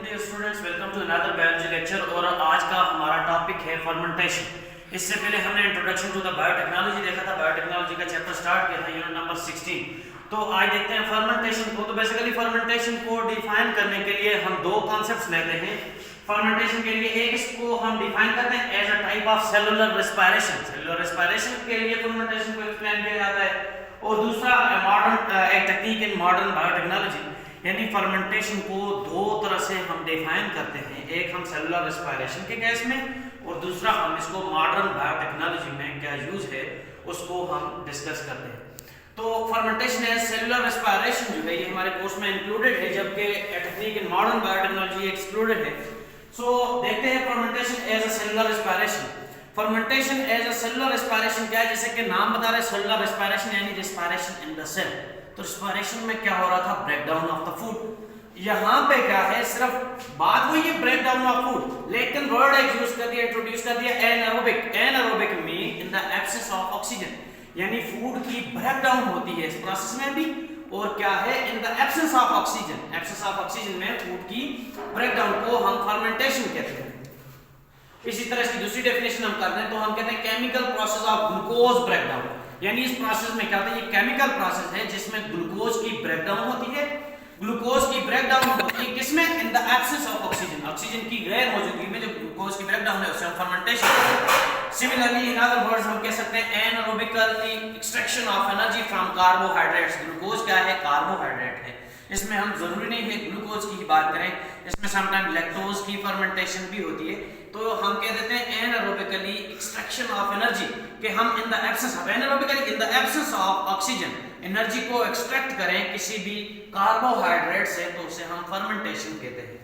Dear students, welcome to another biology lecture. और आज का हमारा टॉपिक है फर्मेंटेशन। इससे पहले हमने इंट्रोडक्शन टू द बायोटेक्नोलॉजी देखा था, बायोटेक्नोलॉजी का चैप्टर स्टार्ट किया था, यूनिट नंबर 16। तो आज देखते हैं फर्मेंटेशन को। तो बेसिकली फर्मेंटेशन को डिफाइन करने के लिए हम दो कॉन्सेप्ट्स लेते हैं फर्मेंटेशन के लिए। एक इसको हम डिफाइन करते हैं as a type of cellular respiration. Cellular respiration के लिए फर्मेंटेशन को एक्सप्लेन किया जाता है। और दूसरा मॉडर्न एक टेक्निक इन मॉडर्न बायोटेक्नोलॉजी, यानी फर्मेंटेशन को दो तरह से हम डिफाइन करते हैं। एक हम सेलुलर रेस्पिरेशन के केस में, और दूसरा हम इसको मॉडर्न बायोटेक्नोलॉजी में क्या यूज है उसको हम डिस्कस करते हैं। तो फर्मेंटेशन एज सेलुलर रेस्पिरेशन जो है ये हमारे कोर्स में इंक्लूडेड है, जबकि technique in modern biotechnology excluded है। सो देखते हैं fermentation as a cellular respiration. Fermentation as a cellular respiration क्या है, जैसे कि नाम बता रहे सेलुलर रेस्पिरेशन यानी रेस्पिरेशन इन द सेल। तो रेस्पिरेशन में क्या हो रहा था, break down of the food. यहाँ पे क्या है, सिर्फ बात वही है ब्रेक डाउन ऑफ फूड, लेकिन वर्ड यूज कर दिया, इंट्रोड्यूस कर दिया anaerobic. Anaerobic mean in the absence of oxygen, यानी फूड की ब्रेक डाउन होती है इस प्रोसेस में भी। और क्या है, in the absence of oxygen, absence of oxygen में फूड की ब्रेक डाउन को हम फर्मेंटेशन कहते हैं। इसी तरह इसकी दूसरी डेफिनेशन हम करते हैं तो हम कहते हैं chemical process of glucose breakdown, यानी इस प्रोसेस में क्या होता है, ये केमिकल प्रोसेस है जिसमें ग्लूकोज की ब्रेकडाउन होती है। ग्लूकोज की ब्रेकडाउन होती है किसमें, in the absence of oxygen, oxygen की गैर मौजूदगी में जो ग्लूकोज की ब्रेकडाउन है उसे हम fermentation. Similarly in other words हम कह सकते हैं anaerobic extraction of energy from carbohydrates. Glucose क्या है, कार्बोहाइड्रेट है। इसमें हम जरूरी नहीं है ग्लूकोज की ही बात करें, इसमें समटाइम लैक्टोज की फर्मेंटेशन भी होती है। तो हम कह देते हैं एनारोबिकली एक्सट्रैक्शन ऑफ एनर्जी, कि हम in the absence of anaerobically in the absence of oxygen energy को एक्सट्रैक्ट करें किसी भी कार्बोहाइड्रेट से, तो उसे हम फर्मेंटेशन कहते हैं।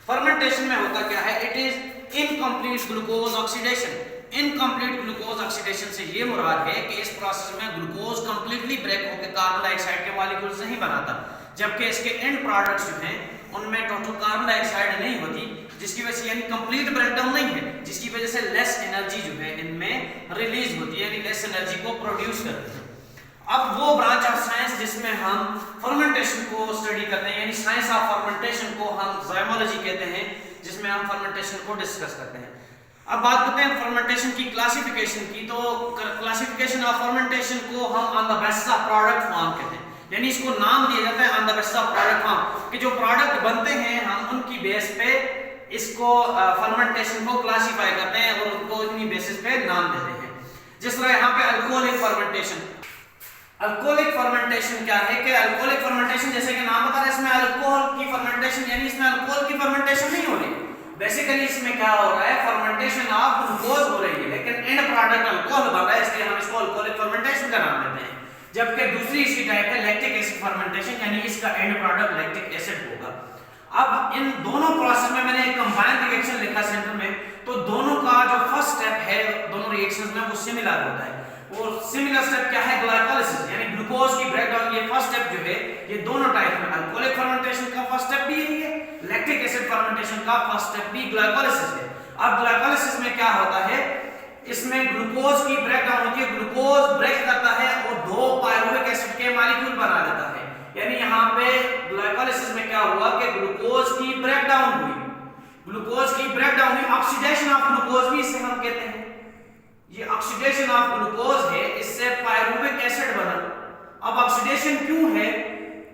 फर्मेंटेशन में होता क्या है, it is incomplete glucose oxidation. Incomplete glucose oxidation से ये मुराद है कि इस प्रोसेस में ग्लूकोज कंप्लीटली ब्रेक होकर कार्बन डाइऑक्साइड के मॉलिक्यूल्स नहीं बनाता, जबकि इसके एंड प्रोडक्ट्स जो हैं उनमें टोटल कार्बन डाइऑक्साइड नहीं होती, जिसकी वजह से यानी कंप्लीट ब्रेकडाउन नहीं है, जिसकी वजह से लेस एनर्जी जो है इनमें रिलीज होती है, यानी लेस एनर्जी को प्रोड्यूस करते हैं। अब वो ब्रांच ऑफ साइंस जिसमें हम फर्मेंटेशन को स्टडी करते हैं, यानी साइंस ऑफ फर्मेंटेशन को हम जाइमोलॉजी कहते हैं, जिसमें हम फर्मेंटेशन को डिस्कस करते हैं। अब बात करते हैं फर्मेंटेशन की क्लासिफिकेशन की। तो क्लासिफिकेशन ऑफ फर्मेंटेशन को हम on the basis of product form कहते हैं, यानी इसको नाम दिया जाता है on the basis of product form, कि जो प्रोडक्ट बनते हैं हम उनकी बेस पे इसको फर्मेंटेशन को क्लासिफाई करते हैं और उनको इतनी बेसिस पे नाम देते हैं। जिस तरह यहाँ पे अल्कोहलिक फर्मेंटेशन, अल्कोहलिक फर्मेंटेशन क्या है कि अल्कोहलिक फर्मेंटेशन जैसे कि नाम बता रहा है, इसमें अल्कोहल की फर्मेंटेशन, यानी इसमें अल्कोहल की फर्मेंटेशन नहीं हो रही। बेसिकली इसमें क्या हो रहा है, फर्मेंटेशन ऑफ ग्लूकोज हो रही है, लेकिन एंड प्रोडक्ट अल्कोहल बन रहा है, इसलिए हम इसको अल्कोहलिक फर्मेंटेशन का नाम देते हैं। जबकि दूसरी इसी टाइप है लैक्टिक एसिड फर्मेंटेशन, यानी इसका एंड प्रोडक्ट लैक्टिक एसिड होगा। अब इन दोनों प्रोसेस में मैंने एक कंबाइंड रिएक्शन लिखा सेंटर में, तो दोनों का जो फर्स्ट स्टेप है दोनों रिएक्शंस में वो सिमिलर होता है। और सिमिलर स्टेप क्या है, ग्लाइकोलाइसिस, यानी ग्लूकोज की ब्रेकडाउन। ये फर्स्ट स्टेप जो है ये दोनों टाइप में, अल्कोहलिक फर्मेंटेशन का फर्स्ट स्टेप भी यही है, लैक्टिक एसिड फर्मेंटेशन का फर्स्ट स्टेप भी ग्लाइकोलाइसिस है। अब ग्लाइकोलाइसिस में क्या होता है, इसमें ग्लूकोज की ब्रेकडाउन होती है, ग्लूकोज ब्रेक करता है और दो पायरुविक एसिड के मॉलिक्यूल बना देता है। यानी यहाँ पे ग्लाइकोलाइसिस में क्या हुआ कि ग्लूकोज की ब्रेकडाउन हुई, ग्लूकोज की ब्रेकडाउन हुई, ऑक्सीडेशन ऑफ ग्लूकोज भी इसे हम कहते हैं। ये ऑक्सीडेशन ऑफ ग्लूकोज है, इससे पायरुविक एसिड बना। अब ऑक्सीडेशन क्यों है,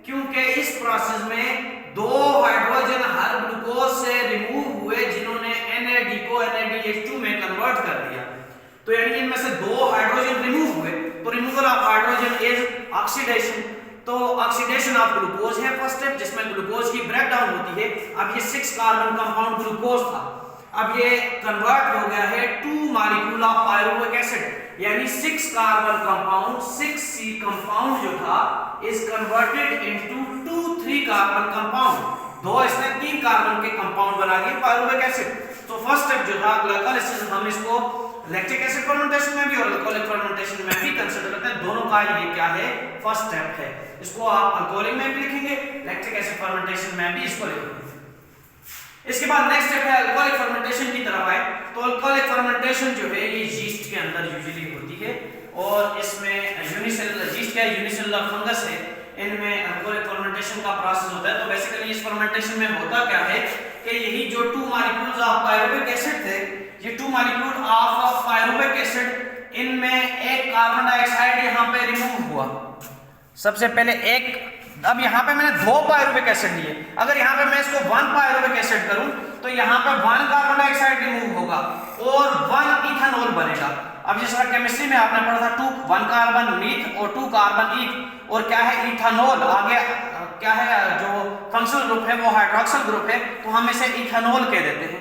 क्योंकि इस प्रोसेस में दो हाइड्रोजन हर ग्लूकोज से रिमूव हुए जिन्होंने NAD को NADH2 में कन्वर्ट कर दिया। तो यानी इनमें से दो हाइड्रोजन रिमूव हुए, तो removal of hydrogen is oxidation. तो ऑक्सीडेशन ऑफ ग्लूकोज है फर्स्ट स्टेप, जिसमें ग्लूकोज की ब्रेकडाउन होती है। अब ये 6 कार्बन कंपाउंड ग्लूकोज था, अब ये कन्वर्ट हो गया है 2 मॉलिक्यूल ऑफ पायरुविक एसिड, यानी 6 कार्बन कंपाउंड, 6C कंपाउंड जो था is converted into 2-3 carbon compound. दो इसने 3 कार्बन के कंपाउंड बना दिए पायरुविक एसिड। तो फर्स्ट स्टेप जो था ग्लाइकोलाइसिस, हम इसको लैक्टिक एसिड फर्मेंटेशन में भी और अल्कोहलिक फर्मेंटेशन में भी कंसीडर करते हैं। दोनों का ये क्या है, फर्स्ट स्टेप है। इसको आप अल्कोहलिक में भी लिखेंगे, लैक्टिक एसिड फर्मेंटेशन में भी इसको लिखेंगे। इसके बाद नेक्स्ट स्टेप है अल्कोहलिक फर्मेंटेशन की तरफ आए। तो अल्कोहलिक फर्मेंटेशन जो है ये यीस्ट के अंदर यूजुअली होती है, और इसमें यूनिसेलुलर यीस्ट क्या है, यूनिसेलुलर फंगस है, इनमें अल्कोहलिक फर्मेंटेशन का प्रोसेस होता है। तो बेसिकली इस फर्मेंटेशन में होता क्या है कि कि यही जो 2 मॉलिक्यूल्स ऑफ पायरुविक एसिड थे, ये 2 मॉलिक्यूल ऑफ पायरुविक एसिड, इनमें एक कार्बन डाइऑक्साइड यहाँ पे रिमूव हुआ। सबसे पहले एक, अब यहाँ पे मैंने 2 पायरुविक एसिड लिए, अगर यहाँ पे मैं इसको 1 पायरुविक एसिड करूं तो यहाँ पे 1 कार्बन डाइऑक्साइड रिमूव होगा और 1 इथेनॉल बनेगा। अब जिस तरह केमिस्ट्री में आपने पढ़ा था 1 कार्बन मीथ और 2 कार्बन ईथ, और क्या है इथेनॉल, आगे क्या है जो फंक्शनल ग्रुप है वो हाइड्रोक्सिल ग्रुप है, तो हम इसे इथेनॉल कह देते हैं।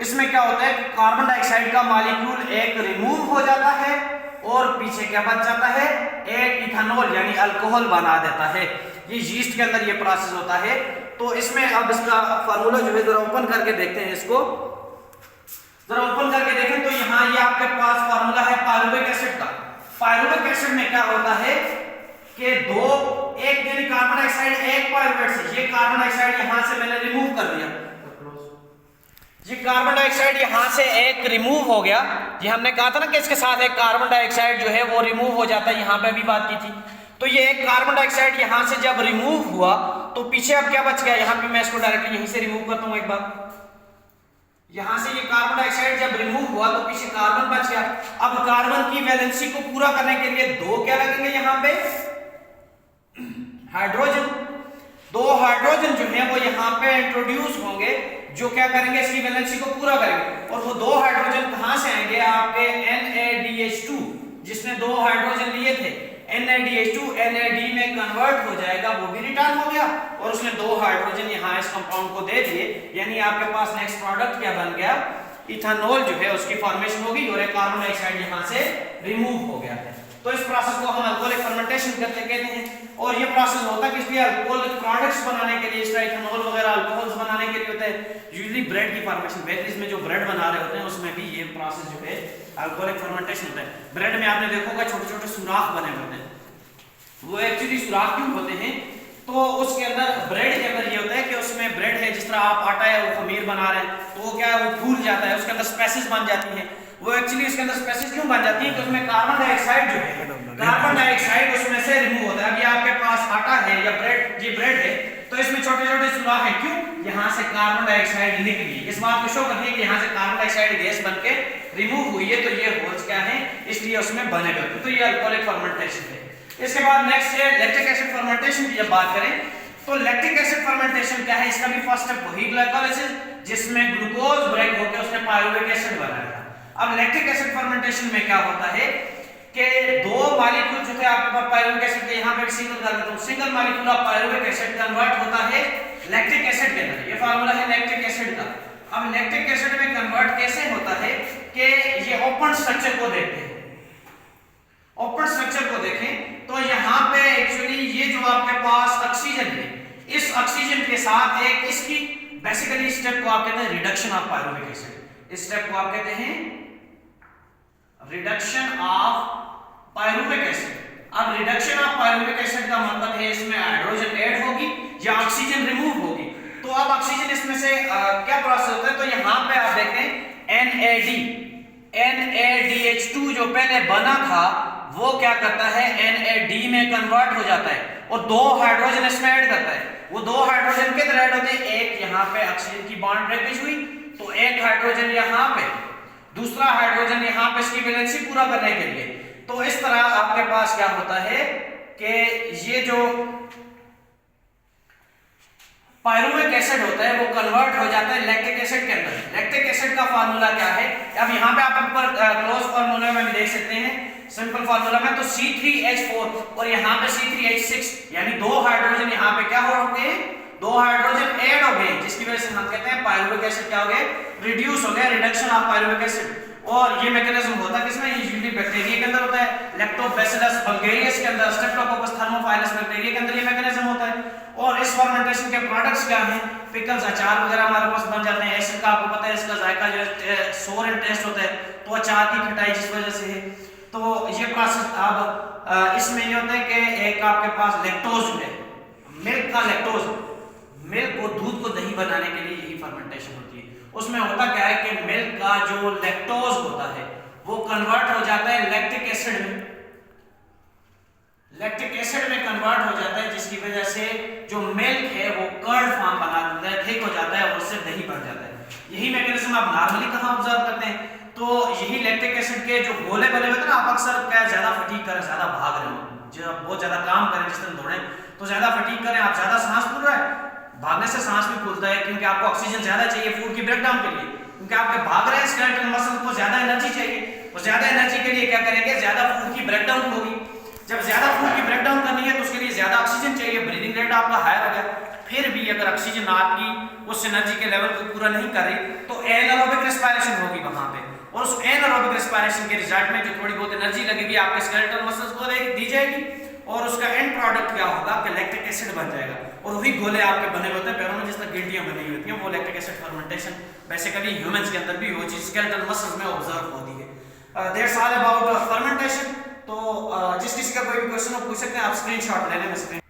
इसमें क्या होता है, कार्बन डाइऑक्साइड का मॉलिक्यूल एक रिमूव हो जाता है और पीछे क्या बच जाता है, एक इथेनॉल यानी अल्कोहल बना देता है। ये यीस्ट के अंदर ये प्रोसेस होता है। तो इसमें अब इसका फार्मूला जो है जरा ओपन करके देखते हैं, इसको जरा ओपन करके देखें तो यहाँ ये आपके पास फार्मूला है पायरुविक एसिड का। पायरुविक एसिड में क्या होता है कि एक यानी कार्बन डाइऑक्साइड एक पायरुवेट से, ये कार्बन डाइऑक्साइड यहां से मैंने रिमूव कर दिया, ये कार्बन डाइऑक्साइड यहां से एक रिमूव हो गया। ये हमने कहा था ना कि इसके साथ एक कार्बन डाइऑक्साइड जो है वो रिमूव हो जाता है, यहां पे भी बात की थी। तो ये एक कार्बन डाइऑक्साइड यहां से जब रिमूव हुआ तो पीछे अब क्या बच गया, यहां पे मैं इसको डायरेक्टली यहीं से रिमूव करता हूं एक बार। यहां से ये कार्बन डाइऑक्साइड जब रिमूव हुआ तो पीछे कार्बन बच गया। अब कार्बन की वैलेंसी को पूरा करने के लिए 2 क्या लगेंगे, यहां पे हाइड्रोजन। 2 हाइड्रोजन जो है वो यहां पे इंट्रोड्यूस होंगे, जो क्या करेंगे, इसकी वैलेंसी को पूरा करेंगे। और वो 2 हाइड्रोजन कहां से आएंगे, आपके NaDH2, जिसने 2 हाइड्रोजन लिए थे, NaDH2 NAD में कन्वर्ट हो जाएगा, वो भी रिटर्न हो गया और उसने 2 हाइड्रोजन यहाँ इस कंपाउंड को दे दिए। यानी आपके पास नेक्स्ट प्रोडक्ट क्या बन गया, इथेनॉल जो है उसकी फॉर्मेशन होगी और एक कार्बन डाइऑक्साइड यहाँ से रिमूव हो गया है। तो इस प्रोसेस को हम अल्कोहलिक फर्मेंटेशन कहते हैं। और ये प्रोसेस होता है किस लिए, अल्कोहलिक प्रोडक्ट्स बनाने के लिए, इस तरह इथेनॉल वगैरह अल्कोहल्स बनाने के लिए होता है। यूजुअली ब्रेड की फॉर्मेशन, बेकरीज में जो ब्रेड बना रहे होते हैं उसमें भी ये प्रोसेस जो है अल्कोहलिक फर्मेंटेशन होता है। ब्रेड में आपने देखोगे छोटे छोटे सुराख बने होते हैं, वो एक्चुअली सुराख क्यों होते हैं, तो उसके अंदर ब्रेड के अंदर ये होता है कि उसमें ब्रेड है, जिस तरह आप आटा है वो खमीर बना रहे हैं तो वो क्या है, वो फूल जाता है, उसके अंदर स्पेसिस बन जाती हैं। वो एक्चुअली उसके अंदर स्पेसिस क्यों बन जाती है कि उसमें कार्बन डाइऑक्साइड जो है, कार्बन डाइऑक्साइड उसमें से रिमूव होता है। अभी आपके पास आटा है या ब्रेड, ये ब्रेड है, तो इसमें छोटे छोटे सुराख है, क्यों, यहाँ से कार्बन डाइऑक्साइड निकली, इस बात को शो करती है कि यहाँ से कार्बन डाइऑक्साइड गैस बनके रिमूव हुई है, तो ये होल्स क्या है, इसलिए उसमें बने हुए। तो ये अल्कोहलिक फर्मेंटेशन है। इसके बाद नेक्स्ट है लैक्टिक एसिड फर्मेंटेशन की जब बात करें तो लैक्टिक एसिड फर्मेंटेशन क्या है, इसका भी फर्स्ट स्टेप वही ग्लाइकोलाइसिस, जिसमें ग्लूकोज ब्रेक होकर उसने पायरुविक एसिड बनाया। अब लैक्टिक एसिड फर्मेंटेशन में क्या होता है कि 2 मॉलिक्यूल जो थे आपके पास पायरुविक एसिड के, यहाँ पे सिंगल कर देता हूं, single molecule of pyruvic acid convert होता है लैक्टिक एसिड के अंदर। ये फार्मूला है लैक्टिक एसिड का। अब लैक्टिक एसिड में कन्वर्ट कैसे होता है कि ये ओपन स्ट्रक्चर को देखते हैं, ओपन स्ट्रक्चर को देखें तो यहाँ पे एक्चुअली ये जो आपके पास ऑक्सीजन है, इस ऑक्सीजन के साथ एक इसकी बेसिकली स्टेप को आप कहते हैं रिडक्शन ऑफ पायरुविक एसिड। इस स्टेप को आप कहते हैं रिडक्शन ऑफ पायरुविक एसिड। अब रिडक्शन ऑफ पायरुविक एसिड का मतलब है इसमें हाइड्रोजन ऐड होगी या ऑक्सीजन रिमूव होगी। तो अब ऑक्सीजन इसमें से क्या प्रोसेस होता है, तो यहाँ पे आप देखें NaDH2 जो पहले बना था वो क्या करता है, NAD में कन्वर्ट हो जाता है और 2 हाइड्रोजन इसमें ऐड करता है। वो 2 हाइड्रोजन किधर ऐड होते हैं, एक यहाँ पे ऑक्सीजन की बॉन्ड ब्रेकेज हुई तो एक हाइड्रोजन यहाँ पे, दूसरा हाइड्रोजन यहाँ पे इसकी वैलेंसी पूरा करने के लिए। तो इस तरह आपके पास क्या होता है कि ये जो पायरुविक एसिड होता है वो कन्वर्ट हो जाता है लैक्टिक एसिड के अंदर। लैक्टिक एसिड का फार्मूला क्या है, अब यहाँ पे आप ऊपर क्लोज फार्मूला में भी देख सकते हैं, सिंपल फार्मूला में तो C3H4 और यहाँ पे C3H6 यानी 2 हाइड्रोजन यहाँ पे क्या हो गए, 2 हाइड्रोजन ऐड हो गए, जिसकी वजह से हम कहते हैं पायरुविक एसिड क्या हो गए, रिड्यूस हो गया, रिडक्शन ऑफ पायरुविक एसिड। और ये मैकेनिज्म होता है किसमें, यूजुअली बैक्टीरिया के अंदर होता है, लैक्टोबैसिलस बल्गेरियस के अंदर, स्ट्रेप्टोकोकस थर्मोफाइलस बैक्टीरिया के अंदर ये मैकेनिज्म होता है। और इस फर्मेंटेशन के प्रोडक्ट्स क्या हैं, पिकल्स, अचार वगैरह हमारे पास बन जाते हैं। एसिड का आपको पता है इसका जायका जो है सोर एंड टेस्ट होता है, तो अचार की खटाई जिस वजह से है। तो ये प्रोसेस अब इसमें ये होता है कि एक आपके पास लैक्टोज है, मिल्क का लैक्टोज, मिल्क और दूध को दही बनाने के लिए यही फर्मेंटेशन होती है। उसमें होता क्या है कि मिल्क का जो लैक्टोज होता है वो कन्वर्ट हो जाता है लैक्टिक एसिड में। लैक्टिक एसिड में कन्वर्ट हो जाता है, जिसकी वजह से जो मिल्क है वो कर्ड फॉर्म बना देता है, थिक हो जाता है और उससे दही बन जाता है। यही मैकेनिज्म आप नॉर्मली कहाँ ऑब्जर्व करते हैं? तो यही लैक्टिक एसिड के जो गोले बने होते हैं ना, आप अक्सर क्या ज्यादा फटीग करें, ज्यादा भाग रहे हो, जब बहुत ज्यादा काम करें, जिस तरह दौड़े तो ज्यादा फटीग करें, आप ज्यादा सांस फूल रहा है, भागने से सांस भी फूलता है क्योंकि आपको ऑक्सीजन ज्यादा चाहिए फूड की ब्रेकडाउन के लिए, क्योंकि आपके भाग रहे हैं स्केलेटल मसल को ज्यादा एनर्जी चाहिए, और ज्यादा एनर्जी के लिए क्या करेंगे, ज्यादा फूड की ब्रेकडाउन होगी। जब ज्यादा फूड की ब्रेकडाउन करनी है तो उसके लिए ज्यादा ऑक्सीजन चाहिए, ब्रीदिंग रेट आपका हाई हो गया, फिर भी अगर ऑक्सीजन आपकी उस एनर्जी के लेवल को पूरा नहीं कर रही तो एनारोबिक रेस्पिरेशन होगी वहां पे, और उस एनारोबिक रेस्पिरेशन के रिजल्ट में जो थोड़ी बहुत एनर्जी लगेगी आपके स्केलेटल मसल्स को दी जाएगी, और उसका एंड प्रोडक्ट क्या होगा कि लैक्टिक एसिड बन जाएगा, और वही गोले आपके बने होते हैं पैरों में, जिस तरह गिल्टियां बनी होती हैं, वो lactic acid fermentation basically humans के अंदर भी वो चीज स्केलेटल मसल्स में ऑब्जर्व होती है। That's all about fermentation. तो जिस किसी का कोई भी क्वेश्चन हो पूछ सकते हैं आप, स्क्रीनशॉट ले लें।